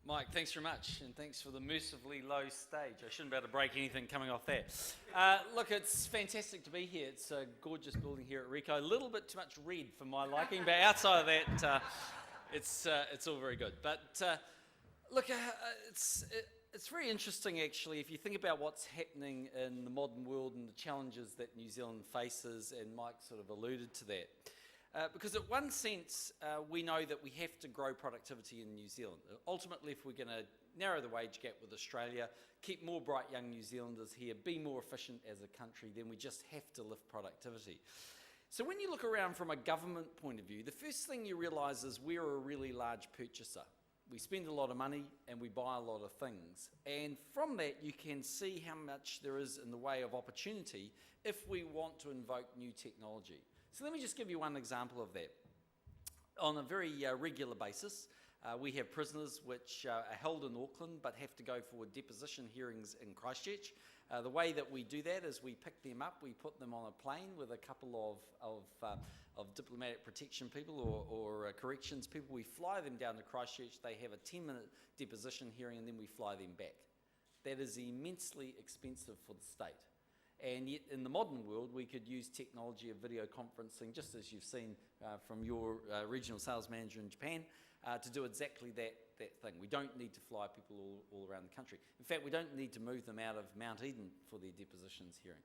Mike, thanks very much, and thanks for the mercifully low stage. I shouldn't be able to break anything coming off that. Look, it's fantastic to be here. It's a gorgeous building here at Ricoh. A little bit too much red for my liking, but outside of that, it's all very good. But look, it's very interesting actually if you think about what's happening in the modern world and the challenges that New Zealand faces, and Mike sort of alluded to that. Because in one sense, we know that we have to grow productivity in New Zealand. Ultimately, if we're going to narrow the wage gap with Australia, keep more bright young New Zealanders here, be more efficient as a country, then we just have to lift productivity. So when you look around from a government point of view, the first thing you realise is we're a really large purchaser. We spend a lot of money and we buy a lot of things. And from that, you can see how much there is in the way of opportunity if we want to invoke new technology. So let me just give you one example of that. On a very regular basis, we have prisoners which are held in Auckland but have to go for deposition hearings in Christchurch. The way that we do that is we pick them up, we put them on a plane with a couple of diplomatic protection people or corrections people. We fly them down to Christchurch, they have a 10-minute deposition hearing, and then we fly them back. That is immensely expensive for the state. And yet in the modern world, we could use technology of video conferencing, just as you've seen from your regional sales manager in Japan, to do exactly that thing. We don't need to fly people all around the country. In fact, we don't need to move them out of Mount Eden for their depositions hearing.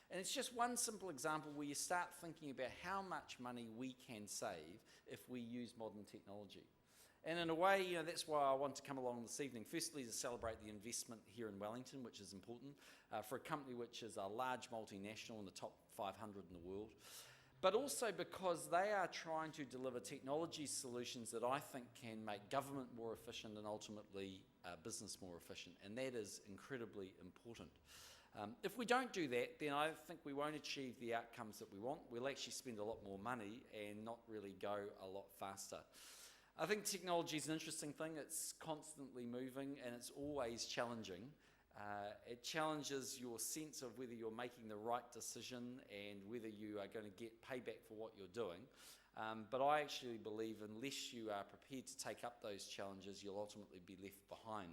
And it's just one simple example where you start thinking about how much money we can save if we use modern technology. And in a way, that's why I want to come along this evening. Firstly, to celebrate the investment here in Wellington, which is important, for a company which is a large multinational in the top 500 in the world. But also because they are trying to deliver technology solutions that I think can make government more efficient and ultimately business more efficient. And that is incredibly important. If we don't do that, then I think we won't achieve the outcomes that we want. We'll actually spend a lot more money and not really go a lot faster. I think technology is an interesting thing. It's constantly moving and it's always challenging. It challenges your sense of whether you're making the right decision and whether you are going to get payback for what you're doing. But I actually believe unless you are prepared to take up those challenges, you'll ultimately be left behind.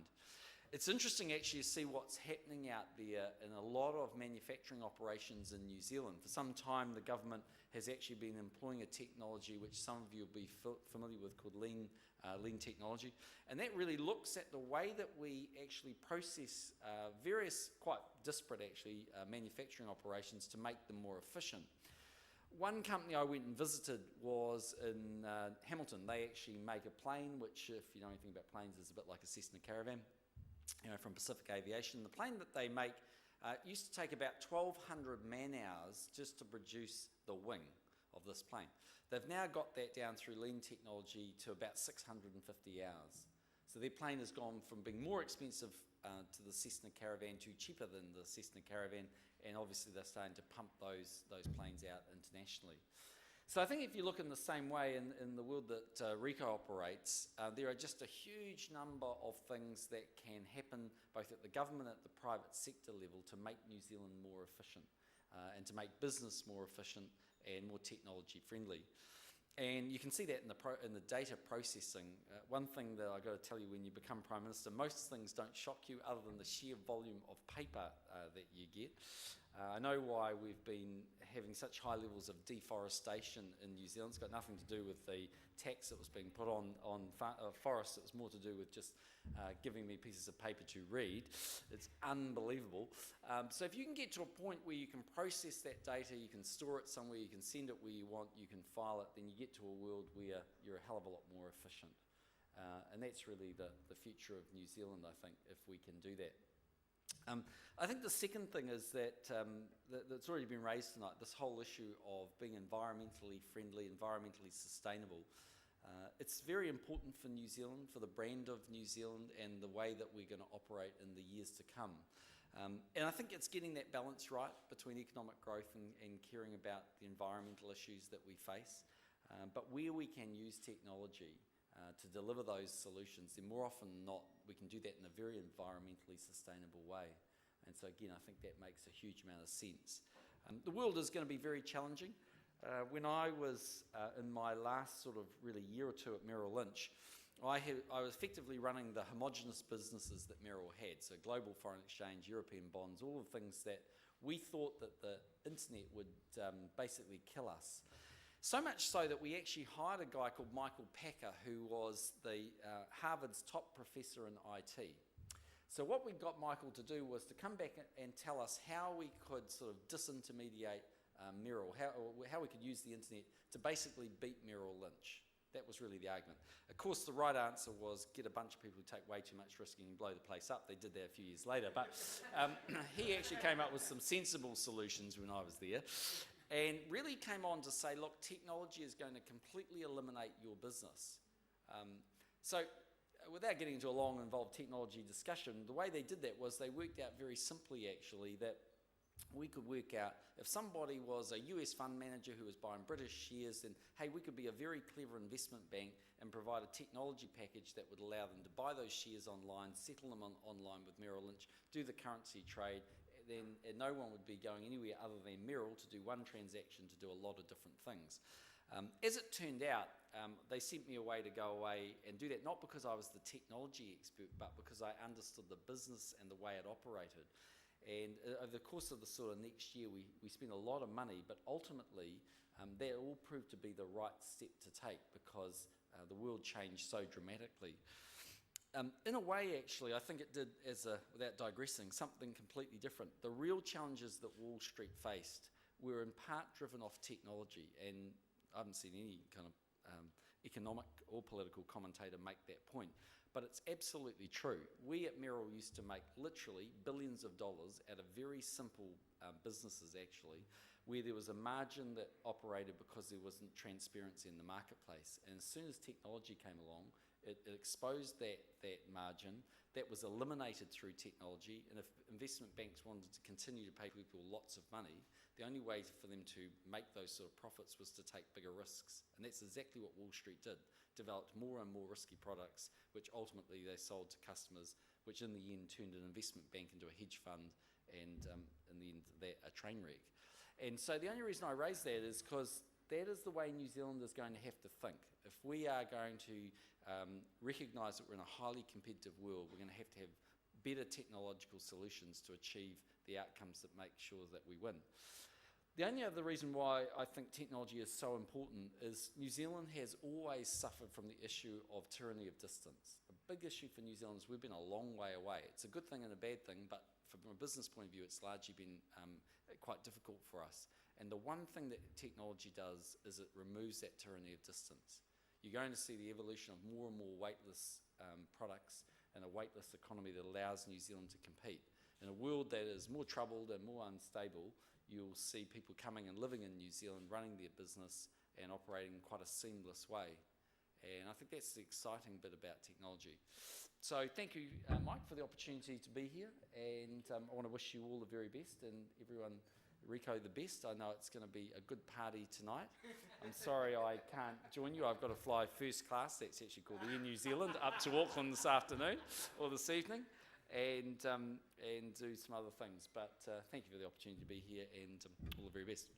It's interesting actually to see what's happening out there in a lot of manufacturing operations in New Zealand. For some time, the government has actually been employing a technology which some of you will be familiar with called lean technology. And that really looks at the way that we actually process various, quite disparate actually, manufacturing operations to make them more efficient. One company I went and visited was in Hamilton. They actually make a plane, which if you know anything about planes is a bit like a Cessna Caravan. From Pacific Aviation. The plane that they make used to take about 1,200 man-hours just to produce the wing of this plane. They've now got that down through lean technology to about 650 hours. So their plane has gone from being more expensive to the Cessna Caravan to cheaper than the Cessna Caravan, and obviously they're starting to pump those planes out internationally. So I think if you look in the same way in the world that Ricoh operates, there are just a huge number of things that can happen both at the government and at the private sector level to make New Zealand more efficient and to make business more efficient and more technology friendly. And you can see that in the data processing. One thing that I've got to tell you, when you become Prime Minister, most things don't shock you other than the sheer volume of paper that you get. I know why we've been having such high levels of deforestation in New Zealand. It's got nothing to do with the tax that was being put on forests. It was more to do with just giving me pieces of paper to read. It's unbelievable. So if you can get to a point where you can process that data, you can store it somewhere, you can send it where you want, you can file it, then you get to a world where you're a hell of a lot more efficient. And that's really the future of New Zealand, I think, if we can do that. I think the second thing is that that's already been raised tonight, this whole issue of being environmentally friendly, environmentally sustainable. It's very important for New Zealand, for the brand of New Zealand and the way that we're going to operate in the years to come. And I think it's getting that balance right between economic growth and caring about the environmental issues that we face. But where we can use technology to deliver those solutions, then more often than not, we can do that in a very environmentally sustainable way. And so again, I think that makes a huge amount of sense. The world is going to be very challenging. When I was in my last sort of really year or two at Merrill Lynch, I was effectively running the homogenous businesses that Merrill had, so global foreign exchange, European bonds, all the things that we thought that the internet would basically kill us. So much so that we actually hired a guy called Michael Packer, who was the Harvard's top professor in IT. So what we got Michael to do was to come back and tell us how we could sort of disintermediate Merrill, how we could use the internet to basically beat Merrill Lynch. That was really the argument. Of course, the right answer was get a bunch of people who take way too much risk and blow the place up. They did that a few years later. But he actually came up with some sensible solutions when I was there, and really came on to say, look, technology is going to completely eliminate your business. So without getting into a long, involved technology discussion, the way they did that was they worked out very simply, actually, that we could work out if somebody was a US fund manager who was buying British shares, then hey, we could be a very clever investment bank and provide a technology package that would allow them to buy those shares online, settle them online with Merrill Lynch, do the currency trade, then no one would be going anywhere other than Merrill to do one transaction to do a lot of different things. As it turned out, they sent me away to go away and do that, not because I was the technology expert, but because I understood the business and the way it operated. And over the course of the sort of next year, we spent a lot of money, but ultimately that all proved to be the right step to take because the world changed so dramatically. In a way, actually, I think it did, without digressing, something completely different. The real challenges that Wall Street faced were in part driven off technology, and I haven't seen any kind of economic or political commentator make that point. But it's absolutely true. We at Merrill used to make literally billions of dollars out of very simple businesses, actually, where there was a margin that operated because there wasn't transparency in the marketplace. And as soon as technology came along, it exposed that margin. That was eliminated through technology. And if investment banks wanted to continue to pay people lots of money, the only way for them to make those sort of profits was to take bigger risks. And that's exactly what Wall Street did. Developed more and more risky products, which ultimately they sold to customers, which in the end turned an investment bank into a hedge fund, and in the end, a train wreck. And so the only reason I raise that is because that is the way New Zealand is going to have to think. If we are going to recognise that we're in a highly competitive world, we're going to have better technological solutions to achieve the outcomes that make sure that we win. The only other reason why I think technology is so important is New Zealand has always suffered from the issue of tyranny of distance. A big issue for New Zealand is we've been a long way away. It's a good thing and a bad thing, but from a business point of view, it's largely been quite difficult for us. And the one thing that technology does is it removes that tyranny of distance. You're going to see the evolution of more and more weightless products and a weightless economy that allows New Zealand to compete. In a world that is more troubled and more unstable, you'll see people coming and living in New Zealand, running their business and operating in quite a seamless way. And I think that's the exciting bit about technology. So thank you, Mike, for the opportunity to be here. And I want to wish you all the very best and everyone, Ricoh, the best. I know it's going to be a good party tonight. I'm sorry I can't join you. I've got to fly first class, that's actually called Air New Zealand, up to Auckland this afternoon or this evening. And do some other things. But thank you for the opportunity to be here, and all the very best.